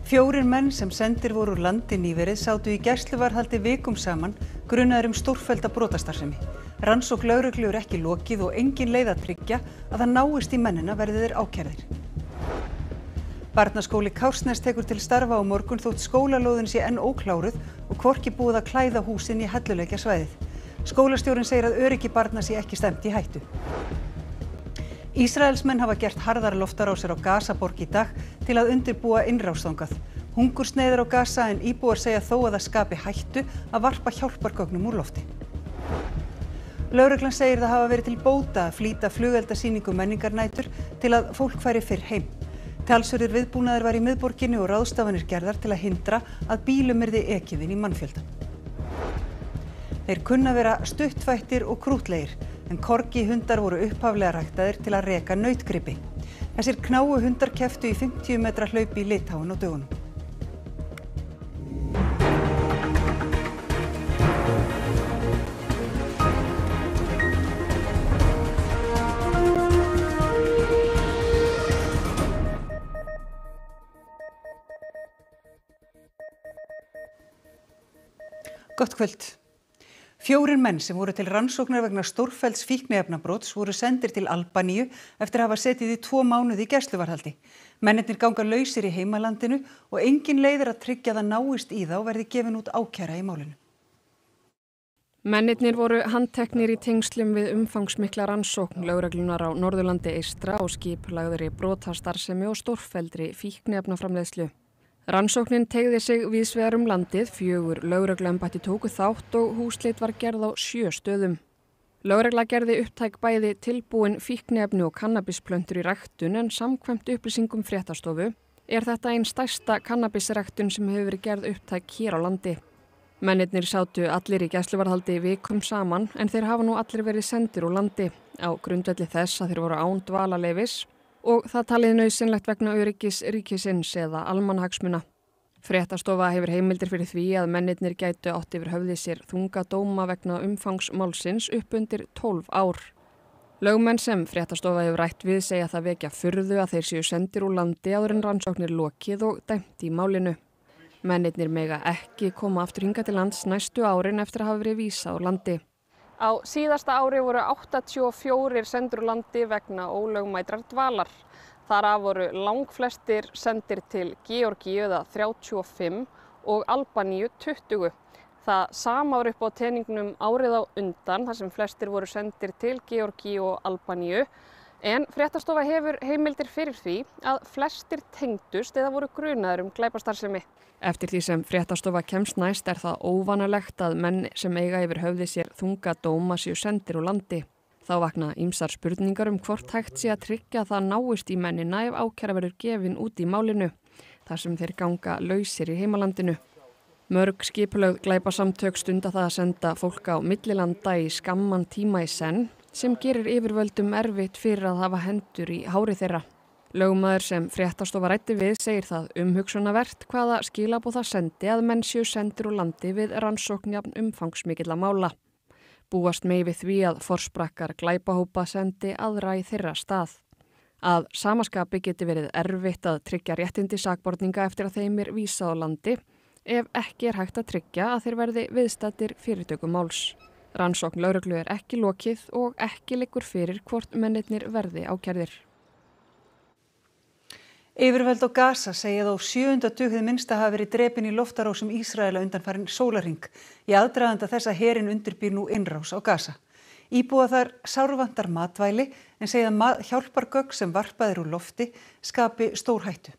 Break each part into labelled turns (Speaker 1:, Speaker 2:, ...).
Speaker 1: 4 menn sem sendir voru úr landi nýverið sátu í gæsluvarðhaldi vikum saman grunaðir stórfellda brotastarfsemi. Rannsókn lögreglu ekki lokið og engin leið að tryggja að það náist í mennina verði þeir ákærðir. Barnaskóli Kársnes tekur til starfa á morgun þótt skólalóðin sé enn ókláruð og hvorki búið að klæða húsin í helluleikjasvæðið. Skólastjórinn segir að öryggi barna sé ekki stefnt í hættu. Ísraelsmenn hafa gert harðar loftárásir á Gazaborg í dag til að undirbúa innrás þangað. Hungursneyðir á Gaza en íbúar segja þó að það skapi hættu að varpa hjálpargögnum úr lofti. Lögreglan segir það hafa verið til bóta að flýta flugeldasýningu menningarnætur til að fólk færi fyrr heim. Talsverður viðbúnaður var í miðborginni og ráðstafanir gerðar til að hindra að bílum yrði ekið inn í mannfjölda. Þeir kunna vera stuttfættir og krúttlegir, en korgi hundar voru upphaflega ræktaðir til að reka nautgripi. Þessir knáu hundar kepptu í 50 metra hlaupi í Litáen á dögunum. Gott kvöld. 4 menn sem voru til rannsóknar vegna stórfellds fíkniefnabrots voru sendir til Albaníu eftir að hafa setið í 2 mánuði í gæsluvarðhaldi. Mennirnir ganga lausir í heimalandinu og engin leið að tryggja það náist í þá verði gefin út ákæra í málinu.
Speaker 2: Mennirnir voru handteknir í tengslum við umfangsmikla rannsókn lögreglunar á Norðurlandi eystra og skipulagðri brotastarfsemi og stórfelldri fíkniefnaframleiðslu. Rannsóknin teygði sig víðsvegar landið, 4 lögregluembætti tóku þátt og húsleit var gerð á 7 stöðum. Lögregla gerði upptæk bæði tilbúin fíkniefni og kannabisplöntur í ræktun en samkvæmt upplýsingum fréttastofu er þetta ein stærsta kannabisræktun sem hefur verið gerð upptæk hér á landi. Mennirnir sátu allir í gæsluvarðhaldi vikum saman en þeir hafa nú allir verið sendir úr landi á grundvelli þess að þeir voru án dvalarleyfis og það talið nauðsynlegt vegna öryggis ríkisins eða almannahagsmuna. Fréttastofa hefur heimildir fyrir því að mennirnir gætu átt yfir höfði sér þunga dóma vegna umfangs málsins upp undir 12 ár. Lögmenn sem fréttastofa hefur rætt við segja það vekja furðu að þeir séu sendir úr landi áður en rannsóknir lokið og dæmt í málinu. Mennirnir mega ekki koma aftur hingað til lands næstu árin eftir að hafa verið vísað úr landi. Á síðasta ári voru 84 sendir úr landi vegna ólögmætrar dvalar. Þar af voru langflestir sendir til Georgíu eða 35 og Albaníu 20. Það sama var upp á teningnum árið á undan þar sem flestir voru sendir til Georgíu og Albaníu. En fréttastofa hefur heimildir fyrir því að flestir tengdust eða voru grunaðir glæpastarfsemi. Eftir því sem fréttastofa kemst næst er það óvanalegt að menn sem eiga yfir höfði sér þunga dóma séu sendir úr landi. Þá vakna ýmsar spurningar hvort hægt sé að tryggja að það náist í mennina ef ákæra verður gefin út í málinu, þar sem þeir ganga lausir í heimalandinu. Mörg skipulögð glæpasamtök stunda það að senda fólk á millilanda í skamman tíma í senn, sem gerir yfirvöldum erfitt fyrir að hafa hendur í hári þeirra. Lögmaður sem fréttastofa ræddi við segir það umhugsunarvert hvaða skilaboð það sendi að menn séu sendir úr landi við rannsókn jafn umfangsmikilla mála. Búast megi við því að forsprakkar glæpahópa sendi aðra í þeirra stað. Að samaskapi geti verið erfitt að tryggja réttindi sakborninga eftir að þeim er vísað á landi ef ekki er hægt að tryggja að þeir verði viðstaddir fyrirtöku máls. Rannsókn lögreglu er ekki lokið og ekki liggur fyrir hvort mennirnir verði ákærðir.
Speaker 1: Yfirvöld á Gaza segja að á 7. tug hið minnsta hafi verið drepin í loftárásum Ísraela undanfarinn sólarhring í aðdraganda þess að herinn undirbýr nú innrás á Gaza. Íbúa þar sárvantar matvæli en segja að hjálpargögn sem varpað úr lofti skapi stórhættu.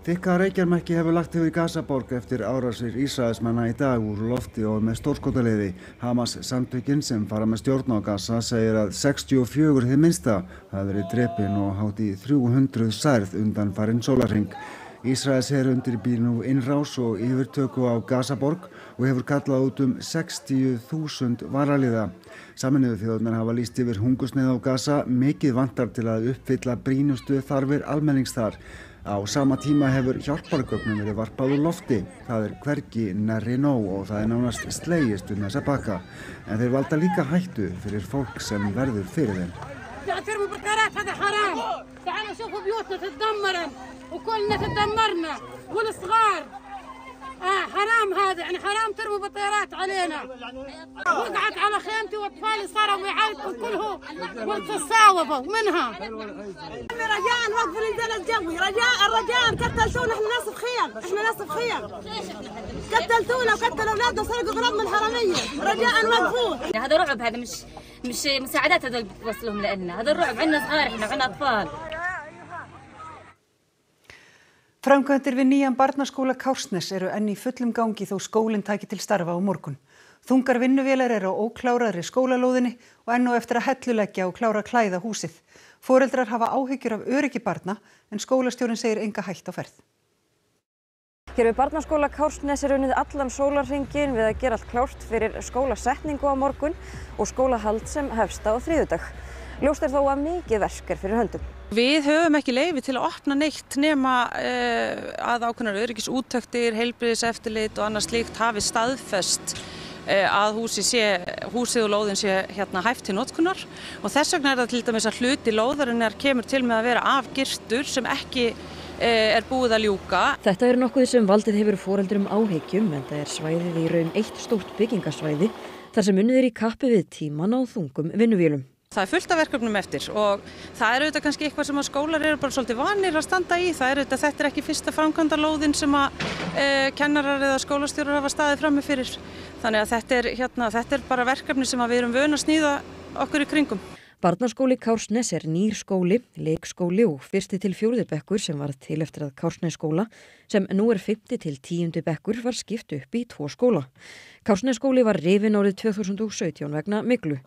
Speaker 3: Þykka reykjarmerki hefur lagt yfir Gazaborg eftir árásir Ísraelsmanna í dag úr lofti og með stórskotaliði. Hamas samtökin sem fara með stjórn á Gaza segir að 64 hið minnsta hafi verið drepin og hátt í 300 særð undanfarinn sólarhring. Ísraelsher undirbýr nú innrás og yfirtöku á Gazaborg og hefur kallað út 60.000 varaliða. Sameinuðu þjóðirnar hafa lýst yfir hungursneyð á Gaza, mikið vantar til að uppfylla brýnustu þarfir almennings þar. Á sama tíma hefur hjálpargögnum verið varpað úr lofti. Það er hvergi nærri nóg og það er nánast slegist þessa pakka. En þeir valda líka hættu fyrir fólk sem verður fyrir þeim.
Speaker 4: كلنا تدمرنا والصغار. حرام هذا، يعني حرام ترموا بالطيارات علينا. وقعت على خيمتي واطفالي صاروا يعيطوا كلهم وتصاوبوا منها. رجاء وقفوا الانزال الجوي، رجاء قتلتونا، احنا ناس بخير، قتلتونا وقتلوا اولادنا وسرقوا اغراض من الحرميه، رجاء وقفوه.
Speaker 5: هذا رعب، هذا مش مساعدات هذول بتوصلهم لنا، هذا الرعب، عندنا صغار احنا وعندنا اطفال.
Speaker 1: Framkvæmdir við nýjan barnaskóla Kársnes eru enn í fullum gangi þó skólinn taki til starfa á morgun. Þungar vinnuvélar eru á ókláraðri skólalóðinni og enn á eftir að helluleggja og klára klæða húsið. Foreldrar hafa áhyggjur af öryggi barna en skólastjórinn segir enga hætt á ferð.
Speaker 6: Hér við barnaskóla Kársnes er unnið allan sólarhringinn við að gera allt klárt fyrir skólasetningu á morgun og skólahald sem hefst á þriðjudag. Ljóst er þó að mikið verk er fyrir höndum.
Speaker 7: Við höfum ekki leyfi til að opna neitt nema að ákveðnar öryggisúttektir, heilbrigðiseftirlit og annað slíkt hafi staðfest að húsið og lóðin sé hæft til notkunar og þess vegna er það til dæmis að hluti lóðarinnar kemur til með að vera afgirtur sem ekki er búið að ljúka.
Speaker 6: Þetta er nokkuð sem valdið hefur foreldrum áhyggjum en það er svæðið í raun eitt stórt byggingasvæði þar sem unnið er í kappi við tíman á þungum vinnuvélum.
Speaker 7: Það er fullt af verkefnum eftir og það er auðvitað kannski eitthvað sem að skólar eru bara svolítið vanir að standa í. Það er auðvitað, þetta er ekki fyrsta framkvæmdarlóðin sem að kennarar eða skólastjórar hafa staðið frammi fyrir. Þannig að þetta er bara verkefni sem að við erum vön að sníða okkur í kringum.
Speaker 6: Barnaskóli Kársnes er nýr skóli, leikskóli og 1. til 4. bekkur sem var til eftir að Kársnes skóla, sem nú er 5. til 10. bekkur, var skipt upp í 2 skóla. Kársnes skóli var rifinn árið 2017 vegna myglu.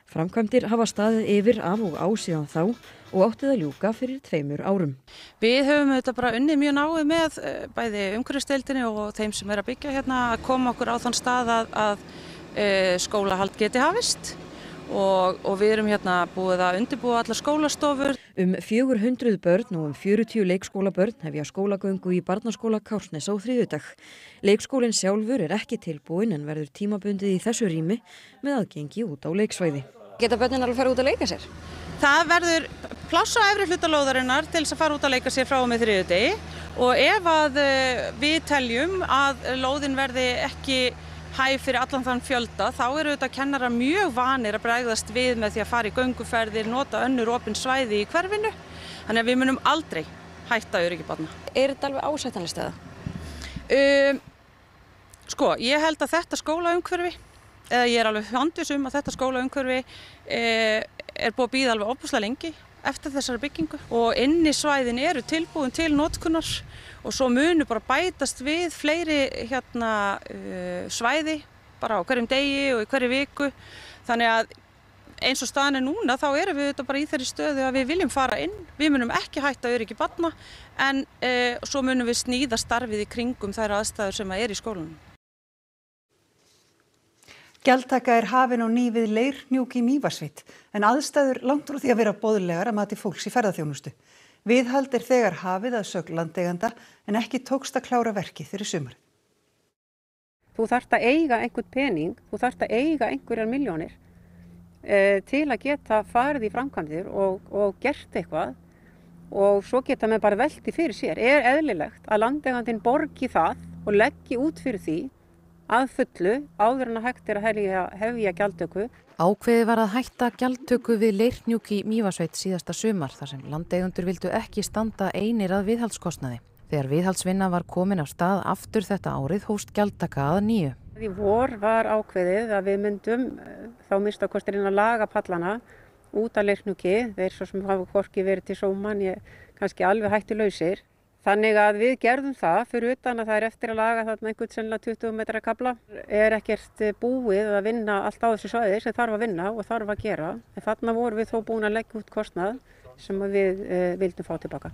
Speaker 6: Framkvæmdir hafa staðið yfir af og á síðan þá og áttið að ljúka fyrir 2 árum.
Speaker 7: Við höfum þetta bara unnið mjög náið með bæði umhverfisdeildinni og þeim sem er að byggja hérna að koma okkur á þann stað að skólahald geti hafist. Og við erum búið að undirbúa allar skólastofur.
Speaker 6: 400 börn og 40 leikskólabörn hefja skólagöngu í barnaskóla Kársnes á þriðjudag. Leikskólinn sjálfur er ekki tilbúinn en verður tímabundið í þessu rými með aðgengi út á leiksvæði.
Speaker 2: Geta börnin alveg fara út að leika sér?
Speaker 7: Það verður pláss á efri hluta lóðarinnar til þess að fara út að leika sér frá og með þriðjudegi og ef að við teljum að lóðin verði ekki hæf fyrir allan þann fjölda, þá eru þetta kennarar mjög vanir að bregðast við með því að fara í gönguferðir, nota önnur opin svæði í hverfinu. Þannig að við munum aldrei hætta öryggi barna.
Speaker 2: Er þetta alveg ásættanleg staða?
Speaker 7: Ég held að þetta skólaumhverfi, eða ég er alveg handviss að þetta skólaumhverfi er búið að bíða alveg ofboðslega lengi eftir þessari byggingu og inni svæðin eru tilbúin til notkunar og svo munu bara bætast við fleiri svæði bara á hverjum degi og í hverju viku. Þannig að eins og staðan er núna þá erum við þetta bara í þeirri stöðu að við viljum fara inn. Við munum ekki hætta öryggi barna en svo munum við sníða starfið í kringum þær aðstæður sem er í skólanum.
Speaker 1: Gjaldtaka er hafin á ný við Leirhnjúk í Mývatnssveit en aðstæður langt frá því að vera boðlegar að mati fólks í ferðaþjónustu. Viðhald er þegar hafið að sögn landeiganda en ekki tókst að klára verkið fyrir sumar.
Speaker 8: Þú þarft að eiga einhvern pening, þú þarft að eiga einhverjar milljónir til að geta farið í framkvæmdir og gert eitthvað og svo geta með bara velti fyrir sér. Er eðlilegt að landeigandinn borgi það og leggi út fyrir því að fullu áður en að hægt er að hefja gjaldtöku.
Speaker 9: Ákveðið var að hætta gjaldtöku við Leirhnjúk í Mývatnssveit síðasta sumar þar sem landeigendur vildu ekki standa einir að viðhaldskostnaði. Þegar viðhaldsvinna var komin af stað aftur þetta árið hófst gjaldtaka að nýju.
Speaker 8: Í vor var ákveðið að við myndum þá minnsta kosti reyna að laga pallana út af Leirhnjúki. Þeir svo sem hafa hvorki verið til sóma né kannski alveg hættulausir. Þannig að við gerðum það fyrir utan að það er eftir að laga þarna einhvern sennilega 20 metra kafla. Er ekkert búið að vinna allt á þessu svæði sem þarf að vinna og þarf að gera. En þarna vorum við þó búin að leggja út kostnað sem við vildum fá tilbaka.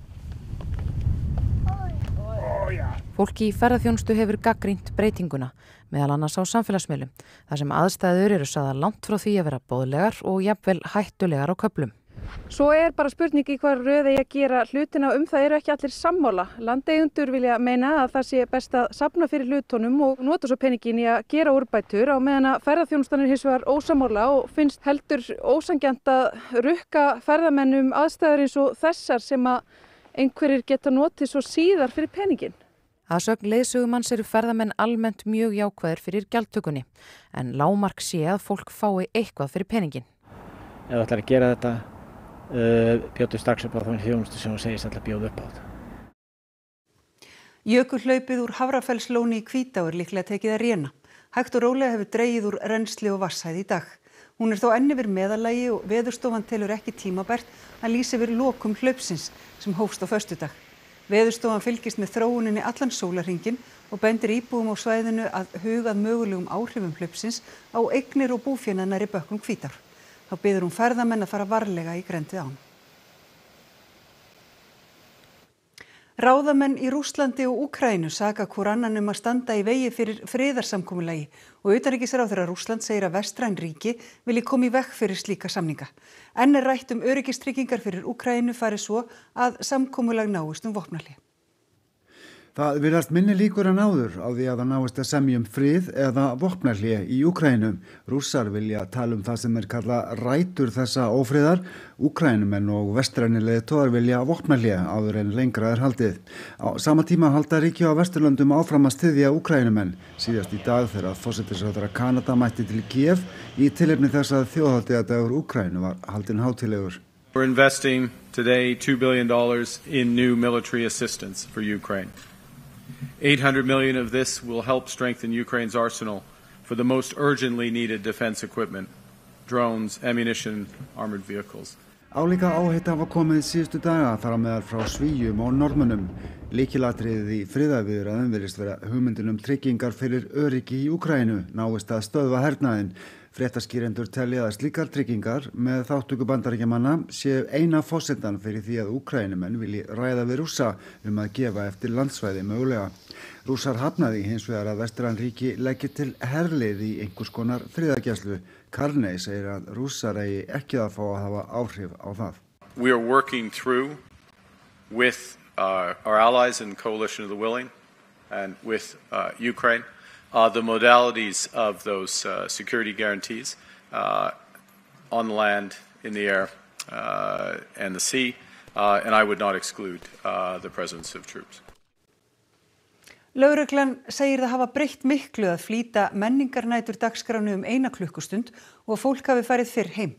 Speaker 9: Fólki í ferðaþjónustu hefur gagnrýnt breytinguna, meðal annars á samfélagsmiðlum, þar sem aðstæður eru sagðar langt frá því að vera boðlegar og jafnvel hættulegar á köflum.
Speaker 10: Svo er bara spurning í hvað röð eigi að gera hlutina það eru ekki allir sammála. Landeigendur vilja meina að það sé best að safna fyrir hlutunum og nota svo peningin í að gera úrbætur á meðan að ferðaþjónustan er hins vegar ósammála og finnst heldur ósanngjarnt að rukka ferðamennum aðstæður eins og þessar sem að einhverjir geta notið svo síðar fyrir peningin.
Speaker 9: Að sögn leiðsögumanns eru ferðamenn almennt mjög jákvæðir fyrir gjaldtökunni, en lágmark sé að fólk fái eitthvað fyrir peningin.
Speaker 11: Ef þú ætlar að gera þetta, bjóddu strax upp á þannig þjónustu sem þú segist ætla að bjóða upp á þetta.
Speaker 1: Jökulhlaupið úr Hafrafellslóni í Hvítá er líklega tekið að réna. Hægt og rólega hefur dregið úr rennsli og vatnshæð í dag. Hún er þó enn yfir meðallagi og Veðurstofan telur ekki tímabært að lýsa yfir lokum hlaupsins sem hófst á föstudag. Veðurstofan fylgist með þróuninni allan sólarhringinn og bendir íbúum á svæðinu að hugað mögulegum áhrifum hlaupsins á eignir og búfénað nærri bökkum Hvítár. Þá biður hún ferðamenn að fara varlega í grenndið án. Ráðamenn í Rússlandi og Úkraínu saka hvor annan að standa í vegi fyrir friðarsamkomulagi og utanríkisráðherra Rússland segir að vestræn ríki vilji koma í veg fyrir slíka samninga. Enn er rætt öryggistryggingar fyrir Úkraínu fari svo að samkomulag náist vopnahlé.
Speaker 3: Það virðast minni líkur en áður á því að það náist að semja frið eða vopnahlé í Úkraínu. Rússar vilja tala það sem kalla rætur þessa ófriðar. Úkraínumenn og vestrænir leiðtogar vilja vopnahlé áður en lengra er haldið. Á sama tíma halda ríki á Vesturlöndum áfram að styðja Úkraínumenn. Síðast í dag þegar forsætisráðherra Kanada mætti til Kiev í tilefni þess að þjóðhátíðardagur Úkraínu var haldinn hátíðlegur.
Speaker 12: We're investing today $2 billion in new military assistance for Ukraine. 800 million of this will help strengthen Ukraine's arsenal for the most urgently needed defense equipment, drones, ammunition, armored vehicles.
Speaker 3: Álíka áheita hafa komið síðustu daga þar á meðal frá Svíum og Norðmönnum. Lykilatriðið í friðarviðræðum virðist vera hugmyndin tryggingar fyrir öryggi í Úkraínu, náist að stöðva hernaðinn. Fréttaskýrendur telja að slíkar tryggingar með þátttöku Bandaríkjamanna séu eina forsendan fyrir því að Úkraínumenn vilji ræða við Rússa að gefa eftir landsvæði mögulega. Rússar hafnaði hins vegar að vestræn ríki leggi til herlið í einhvers konar friðargæslu. Karney segir að Rússar eigi ekki að fá að hafa áhrif á það.
Speaker 12: We are working through with our allies in Coalition of the Willing and with Ukraine the modalities of those security guarantees on the land, in the air, and the sea, and I would not exclude the presence of troops.
Speaker 1: Lögreglan segir það hafa breytt miklu að flýta menningarnætur dagskránu 1 klukkustund og fólk hafi farið fyrr heim.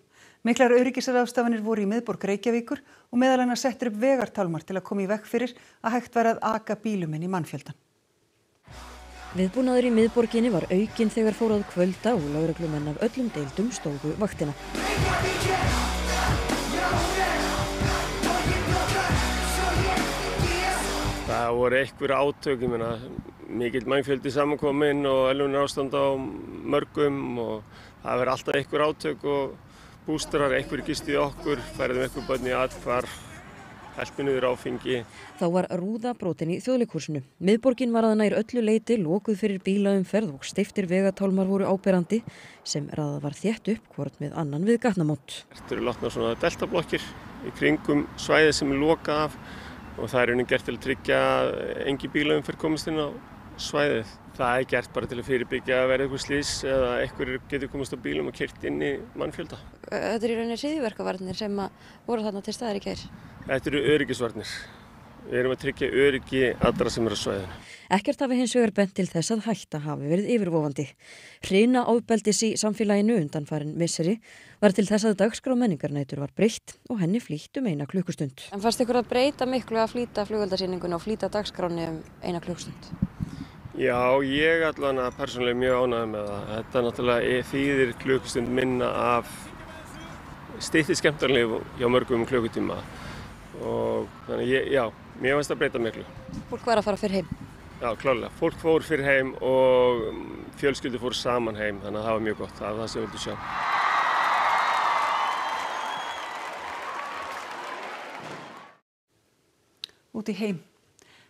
Speaker 1: Miklar öryggisráðstafanir voru í miðborg Reykjavíkur og meðal annars settur upp vegartálmar til að koma í veg fyrir að hægt væri að aka bílum inn í mannfjöldan.
Speaker 6: Viðbúnaður í miðborginni var aukinn þegar fór að kvölda og lögreglumenn af öllum deildum stóðu vaktina.
Speaker 13: Það voru einhver átök, mikill mannfjöldi samankominn og ölvunarástand á mörgum og það verður alltaf einhver átök og bústarar, einhver gisti okkur, færðum einhver börn í athvarf. Helpiniður áfengi.
Speaker 6: Þá var rúða brotin í Þjóðleikhúsinu. Miðborgin var að nær öllu leyti lokuð fyrir bílaumferð og steyptir vegatálmar voru áberandi sem raðað var þétt upp hvort með annan við gatnamót.
Speaker 13: Þetta eru látnar svona deltablokkir í kringum svæðið sem er lokað af og það er raunin gert til að tryggja að engin bílaumferð komist inn á svæðið. Það er gert bara til að fyrirbyggja að verða eitthvað slys eða einhverjir getur komist á bílum og keyrt inn í mannfjölda.
Speaker 6: Þetta er í rauninni hryðjuverkavarnir sem voru þarna til staðar í gær.
Speaker 13: Þetta eru öryggisvarnir. Við erum að tryggja öryggi allra sem eru á svæðinu.
Speaker 6: Ekkert hafi hins vegar bent til þess að hætta hafi verið yfirvofandi. Hrina ofbeldis í samfélaginu undanfarin misseri var til þess að dagskrá menningarnætur var breytt og henni flýtt 1 klukkustund. En fannst ykkur að breyta miklu að flýta flugeldasýningunni og flýta dagskráni 1 klukkustund?
Speaker 13: Já, ég allavega persónulega mjög ánægður með það. Þetta náttúrulega þýðir klukkustund minna af styttri skemmtarnlíf hjá mörgum klukkutíma. Og þannig, já, mér finnst það breyta miklu.
Speaker 6: Fólk var að fara fyrr heim?
Speaker 13: Já, klárlega. Fólk fór fyrr heim og fjölskyldur fór saman heim, þannig að það var mjög gott. Það var það sem við vildum sjá.
Speaker 1: Út í heim.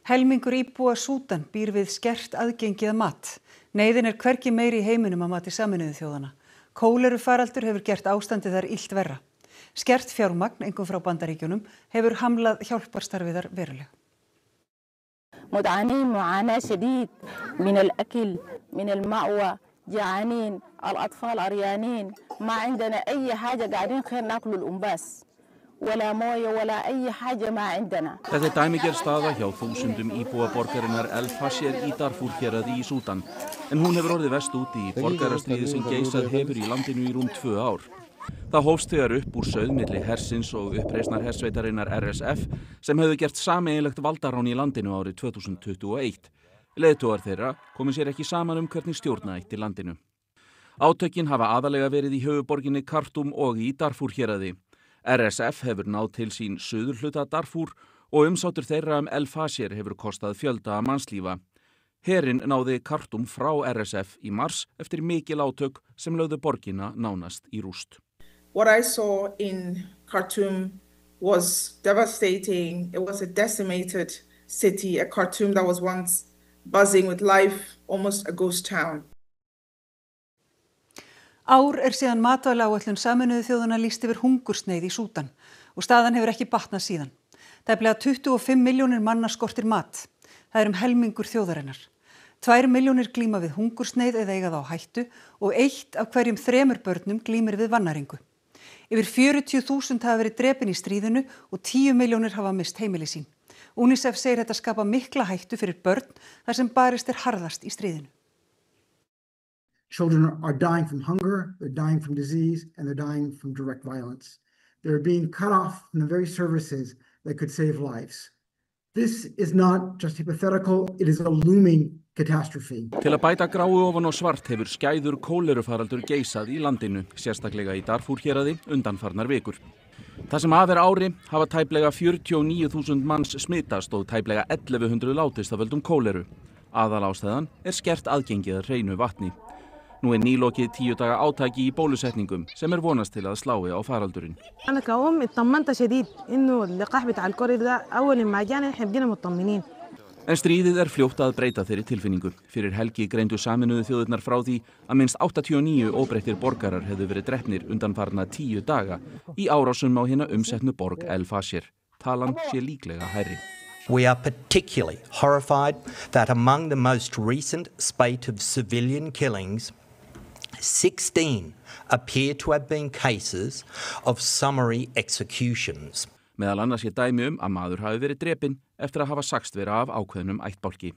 Speaker 1: Helmingur íbúa Súdan býr við skert aðgengi að mat. Neyðin er hvergi meiri í heiminum að mati Sameinuðu þjóðanna. Kólerufaraldur hefur gert ástandið þar illt verra. Skert fjármagn, einkum frá Bandaríkjunum, hefur hamlað hjálparstarfið þar verulega.
Speaker 14: متعانين معاناة شديد من الأكل من المأوى جعانين الأطفال عريانين ما عندنا أي حاجة قاعدين خير ناكل الأنباس ولا مويه ولا اي حاجه ما عندنا.
Speaker 15: Þetta dæmigerð staða hjá þúsundum íbúa borgarinnar El Fasher í Darfur héraði í Súdan, en hún hefur orðið verst út í borgarastríði sem geisað hefur í landinu í rúm 2 ár. Það hófst þegar upp úr sauð milli hersins og uppreisnarhersveitarinnar RSF sem hefðu gert sameiginlegt valdarán í landinu árið 2021. Leiðtogar þeirra komu sér ekki saman hvernig stjórna ætti landinu. Átökin hafa aðalega verið í höfuðborginni Khartoum og í Darfur héraði. RSF hefur náð til sín suðurhluta Darfur og umsátur þeirra El Fasher hefur kostað fjölda mannslífa. Herinn náði Khartoum frá RSF í mars eftir mikil átök sem lögðu borgina nánast í rúst.
Speaker 16: What I saw in Khartoum was devastating. It was a decimated city, a Khartoum that was once buzzing with life, almost a ghost town.
Speaker 1: Ár síðan matvælaáætlun Sameinuðu þjóðanna lýst yfir hungursneyð í Súdan og staðan hefur ekki batnað síðan. Tæplega 25 milljónir manna skortir mat. Það helmingur þjóðarinnar. 2 milljónir glíma við hungursneyð eða eiga það á hættu og 1 af hverjum 3 börnum glímir við vannæringu. Yfir 40.000 hafa verið drepin í stríðinu og 10 milljónir hafa mist heimili sín. UNICEF segir þetta skapa mikla hættu fyrir börn þar sem barist harðast í stríðinu.
Speaker 17: Children are dying from hunger, they're dying from disease, and they're dying from direct violence. They're being cut off from the very services that could save lives. This is not just hypothetical, it is a looming catastrophe.
Speaker 15: Til að bæta gráu ofan á svart hefur skæður kólerufaraldur geisað í landinu, sérstaklega í Darfur héraði undanfarnar vikur. Það sem af ári hafa tæplega 49.000 manns smitast og tæplega 1100 látist af völdum kóleru. Aðalástæðan skert aðgengið að hreinu vatni. Nú nýlokið 10 daga átaki í bólusetningum sem vonast til að slái á faraldurinn.
Speaker 18: أنا كأم اطمنت شديد إنه اللقاح بتاع الكوري ده أول ما جانا إحنا بقينا مطمنين.
Speaker 15: En stríðið fljótt að breyta þeirri tilfinningu. Fyrir helgi greindu Sameinuðu þjóðirnar frá því að minnst 89 óbreyttir borgarar hefðu verið drepnir undanfarna 10 daga í árásum á hina umsetnu borg El Fasher. Talan líklega hærri.
Speaker 19: We are particularly horrified that among the most recent spate of civilian killings, 16 appear to have been cases of summary executions.
Speaker 15: Meðal annars dæmi að maður hafi verið drepinn eftir að hafa sagst vera af ákveðnum ættbálki.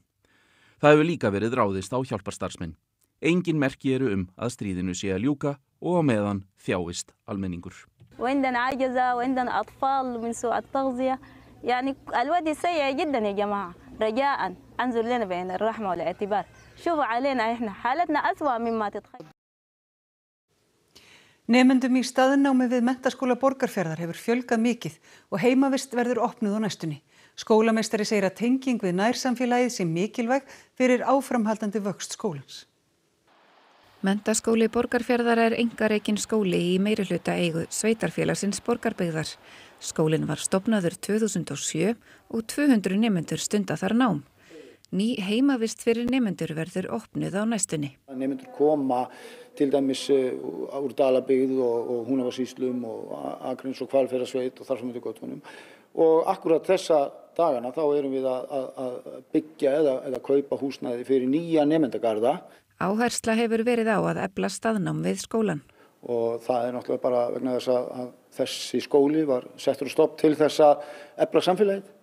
Speaker 15: Það hefur líka verið ráðist á hjálparstarfsmenn. Engin merki að stríðinu sé að ljúka og á meðan þjáist almenningur.
Speaker 14: وعندنا عجزة وعندنا أطفال من سوء التغذية. يعني الوضع سيء جدا يا جماعة. رجاء انظر لنا بعين الرحمة والاعتبار. شوفوا علينا احنا حالتنا أسوأ مما تتخيل.
Speaker 1: Nemendum í staðnámi við Menntaskóla Borgarfjarðar hefur fjölgað mikið og heimavist verður opnuð á næstunni. Skólameistari segir að tenging við nærsamfélagið sé mikilvæg fyrir áframhaldandi vöxt skólans.
Speaker 20: Menntaskóli Borgarfjarðar einkarekinn skóli í meirihluta eigu sveitarfélagsins Borgarbyggðar. Skólinn var stofnaður 2007 og 200 nemendur stunda þar nám. Ný heimavist fyrir nemendur verður opnuð á næstunni.
Speaker 21: Nemendur koma til dæmis úr Dalabyggð og Húnavatnssýslum og Akranes og Hvalfjarðarsveit og þar fram eftir götunum. Og akkurat þessa dagana þá erum við að byggja eða kaupa húsnæði fyrir nýja nemendagarða.
Speaker 20: Áhersla hefur verið á að efla staðnám við skólan.
Speaker 21: Og það náttúrulega bara vegna þess að þessi skóli var settur á stopp til þess að efla samfélagið.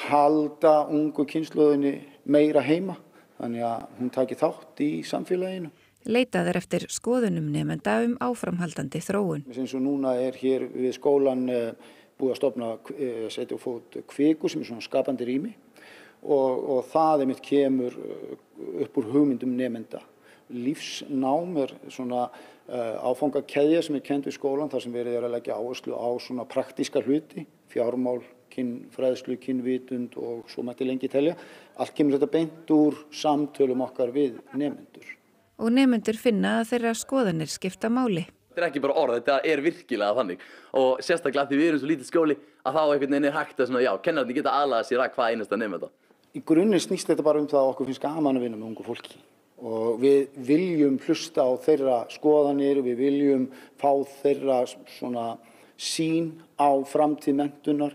Speaker 21: Halda ungu kynslóðinni meira heima, þannig að hún taki þátt í samfélaginu.
Speaker 20: Leitað eftir skoðunum nemenda áframhaldandi þróun.
Speaker 21: Eins og núna hér við skólan búið að stofna, setja á fót kviku sem svona skapandi rými og það einmitt kemur upp úr hugmyndum nemenda. Lífsnám svona áfangakeðja sem kennd við skólan þar sem verið að leggja áherslu á svona praktíska hluti, fjármál, kynfræðslu, kynvitund og svo mætti lengi telja. Allt kemur þetta beint úr samtölum okkar við nemendur.
Speaker 20: Og nemendur finna að þeirra skoðanir skipta máli.
Speaker 22: Þetta ekki bara orð, þetta virkilega þannig. Og sérstaklega því við erum svo lítið skóli að þá einhvern veginn hægt að kennararnir geta aðlagað sér að hvað einasta nemenda. Í
Speaker 21: grunninn snýst þetta bara það að okkur finnst gaman að vinna með ungu fólki. Og við viljum hlusta á þeirra skoðanir, við viljum fá þeirra svona sýn á framtíð menntunar.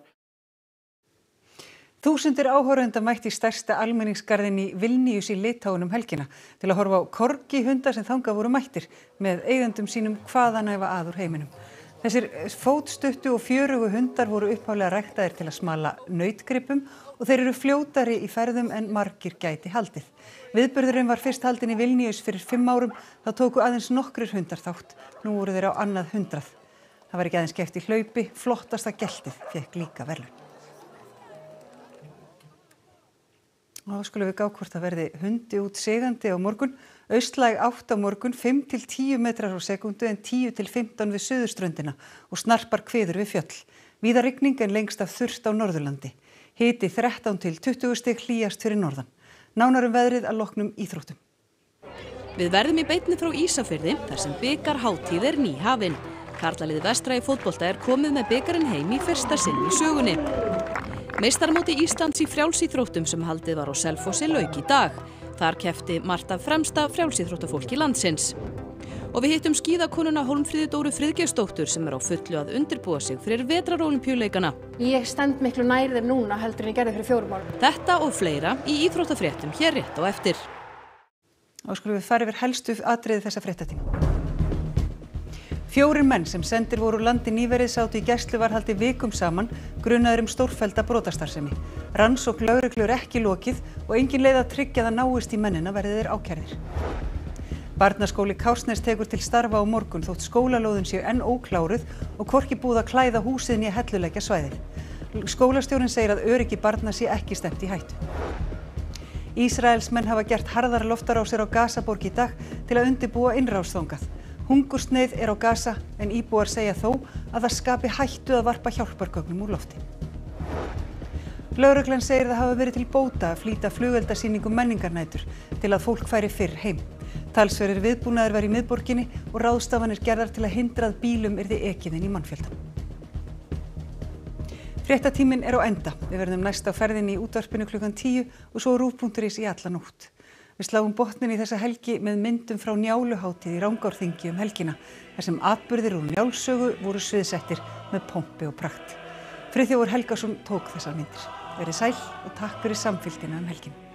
Speaker 1: Þúsundir áhorfenda mætti í stærsta almenningsgarðinn í Vilníus í Litáen helgina til að horfa á korgihunda sem þangað voru mættir með eigendum sínum hvaðanæfa að úr heiminum. Þessir fótstuttu og fjörugu hundar voru upphaflega ræktaðir til að smala nautgripum og þeir eru fljótari í ferðum en margir gæti haldið. Viðburðurinn var fyrst haldinn í Vilníus fyrir 5 árum, þá tóku aðeins nokkrir hundar þátt. Nú voru þeir á annað 100. Það var ekki aðeins keppt í hlaupi, flottasta geltið fékk líka verðlaun. Og þá skulum við gá hvort það verði hundi út sigandi á morgun. Austlæg átt á morgun 5 til 10 metrar á sekúndu en 10 til 15 við suðurströndina og snarpar kviður við fjöll. Víða rigning en lengst af þurrt á Norðurlandi. Hiti 13 til 20 stig hlýjast fyrir norðan. Nánar veðrið að loknum íþróttum.
Speaker 4: Við verðum í beinni frá Ísafirði þar sem bikarhátíð er nýhafin. Karlalið vestra í fótbolta er komið með bikarinn heim í fyrsta sinn í sögunni. Meistaramóti Íslands í frjálsíþróttum sem haldið var á Selfossi lauk í dag. Þar keppti margt af fremsta frjálsíþróttafólki landsins. Og við hittum skíðakonuna Hólmfríði Dóru Friðgeirsdóttur sem er á fullu að undirbúa sig fyrir vetrarólympíuleikana.
Speaker 5: Ég stend miklu nær þeim núna heldur en ég gerði fyrir 4 árum.
Speaker 4: Þetta og fleira í íþróttafréttum hér rétt á eftir.
Speaker 1: Og skulum við fara yfir helstu atriði þessa fréttatíma. 4 menn sem sendir voru úr landi nýverið sátu í gæsluvarðhaldi vikum saman grunaðir stórfellda brotastarfsemi. Rannsókn lögreglu er ekki lokið og engin leið að tryggja það náist í mennina verði þeir ákærðir. Barnaskóli Kársnes tekur til starfa á morgun þótt skólalóðin séu enn ókláruð og hvorki búið að klæða húsið né helluleggja svæðið. Skólastjórinn segir að öryggi barna sé ekki stefnt í hættu. Ísraelsmenn hafa gert harðar loftarásir á Gazaborg í dag til að undirbúa innrás þangað. Hungursneyð er á Gaza en íbúar segja þó að það skapi hættu að varpa hjálpargögnum úr lofti. Lögreglan segir það hafa verið til bóta að flýta flugeldasýningu menningarnætur til að fólk færi fyrr heim. Talsverðir viðbúnaður var í miðborginni og ráðstafanir gerðar til að hindra að bílum yrði ekið inn í mannfjölda. Fréttatíminn er á enda. Við verðum næst á ferðinni í útvarpinu klukkan 10 og svo RÚV.is í alla nótt. Við sláum botnin í þessa helgi með myndum frá Njáluhátíð í Rangárþingi helgina, þar sem atburðir úr Njálssögu voru sviðsettir með pompi og prakt. Friðþjófur Helgason tók þessar myndir. Verið sæl og takk fyrir samfylgdina helgina.